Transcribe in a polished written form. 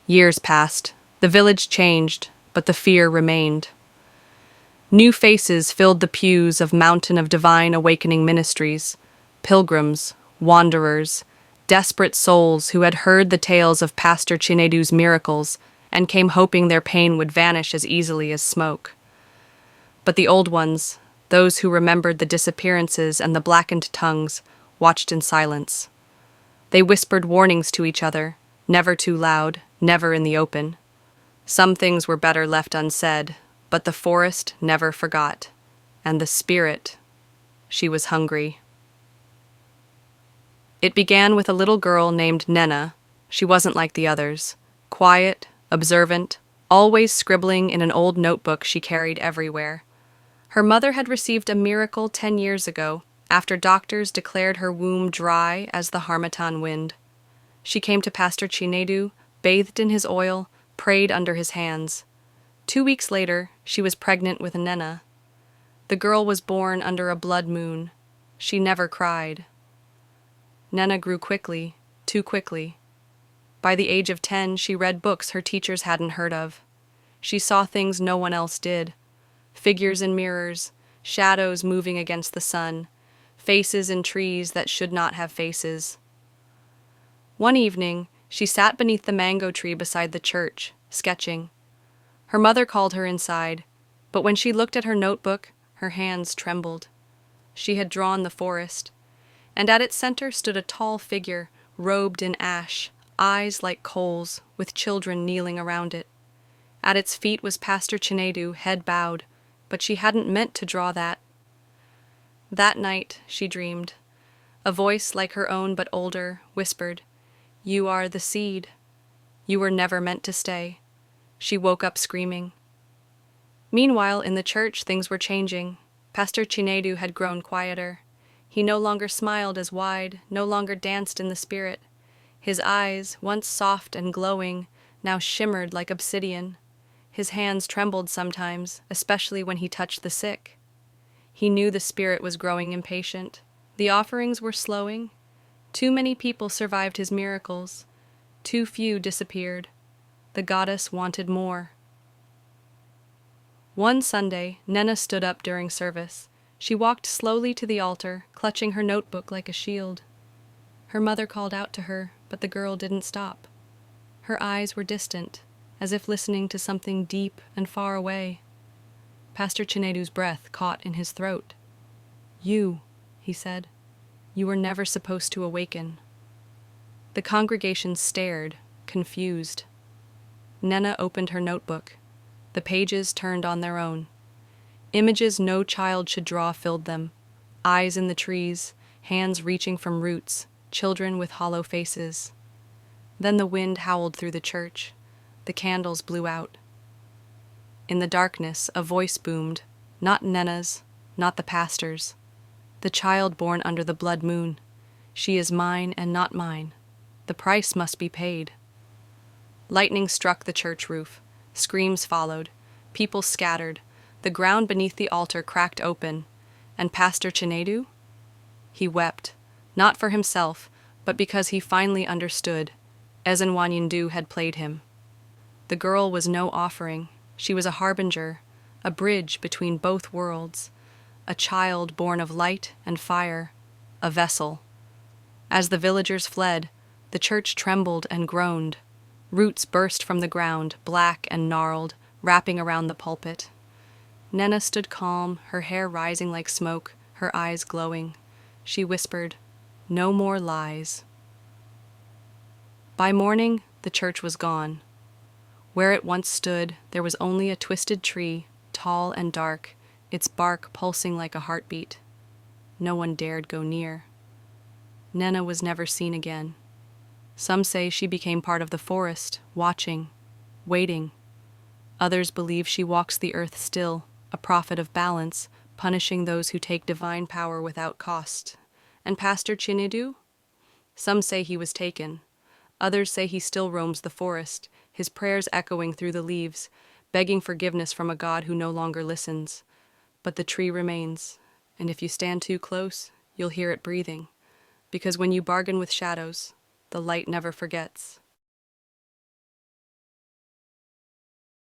Years passed. The village changed, but the fear remained. New faces filled the pews of Mountain of Divine Awakening Ministries, pilgrims, wanderers, desperate souls who had heard the tales of Pastor Chinedu's miracles and came hoping their pain would vanish as easily as smoke. But the old ones, those who remembered the disappearances and the blackened tongues, watched in silence. They whispered warnings to each other, never too loud, never in the open. Some things were better left unsaid, but the forest never forgot, and the spirit, she was hungry. It began with a little girl named Nnenna. She wasn't like the others. Quiet, observant, always scribbling in an old notebook she carried everywhere. Her mother had received a miracle 10 years ago, after doctors declared her womb dry as the harmattan wind. She came to Pastor Chinedu, bathed in his oil, prayed under his hands. 2 weeks later, she was pregnant with Nnenna. The girl was born under a blood moon. She never cried. Nnenna grew quickly, too quickly. By the age of 10, she read books her teachers hadn't heard of. She saw things no one else did. Figures in mirrors, shadows moving against the sun, faces in trees that should not have faces. One evening, she sat beneath the mango tree beside the church, sketching. Her mother called her inside, but when she looked at her notebook, her hands trembled. She had drawn the forest, and at its center stood a tall figure, robed in ash, eyes like coals, with children kneeling around it. At its feet was Pastor Chinedu, head bowed, but she hadn't meant to draw that. That night, she dreamed. A voice like her own but older whispered, "You are the seed. You were never meant to stay." She woke up screaming. Meanwhile, in the church, things were changing. Pastor Chinedu had grown quieter. He no longer smiled as wide, no longer danced in the spirit. His eyes, once soft and glowing, now shimmered like obsidian. His hands trembled sometimes, especially when he touched the sick. He knew the spirit was growing impatient. The offerings were slowing. Too many people survived his miracles. Too few disappeared. The goddess wanted more. One Sunday, Nnenna stood up during service. She walked slowly to the altar, clutching her notebook like a shield. Her mother called out to her, but the girl didn't stop. Her eyes were distant, as if listening to something deep and far away. Pastor Chinedu's breath caught in his throat. "You," he said, "you were never supposed to awaken." The congregation stared, confused. Nnenna opened her notebook. The pages turned on their own. Images no child should draw filled them. Eyes in the trees, hands reaching from roots, children with hollow faces. Then the wind howled through the church. The candles blew out. In the darkness, a voice boomed, not Nnenna's, not the pastor's. The child born under the blood moon. She is mine and not mine. The price must be paid. Lightning struck the church roof. Screams followed. People scattered. The ground beneath the altar cracked open. And Pastor Chinedu? He wept, not for himself, but because he finally understood. Nnenna had played him. The girl was no offering. She was a harbinger, a bridge between both worlds, a child born of light and fire, a vessel. As the villagers fled, the church trembled and groaned. Roots burst from the ground, black and gnarled, wrapping around the pulpit. Nnenna stood calm, her hair rising like smoke, her eyes glowing. She whispered, "No more lies." By morning, the church was gone. Where it once stood, there was only a twisted tree, tall and dark, its bark pulsing like a heartbeat. No one dared go near. Nnenna was never seen again. Some say she became part of the forest, watching, waiting. Others believe she walks the earth still, a prophet of balance, punishing those who take divine power without cost. And Pastor Chinedu? Some say he was taken. Others say he still roams the forest, his prayers echoing through the leaves, begging forgiveness from a God who no longer listens. But the tree remains, and if you stand too close, you'll hear it breathing. Because when you bargain with shadows, the light never forgets.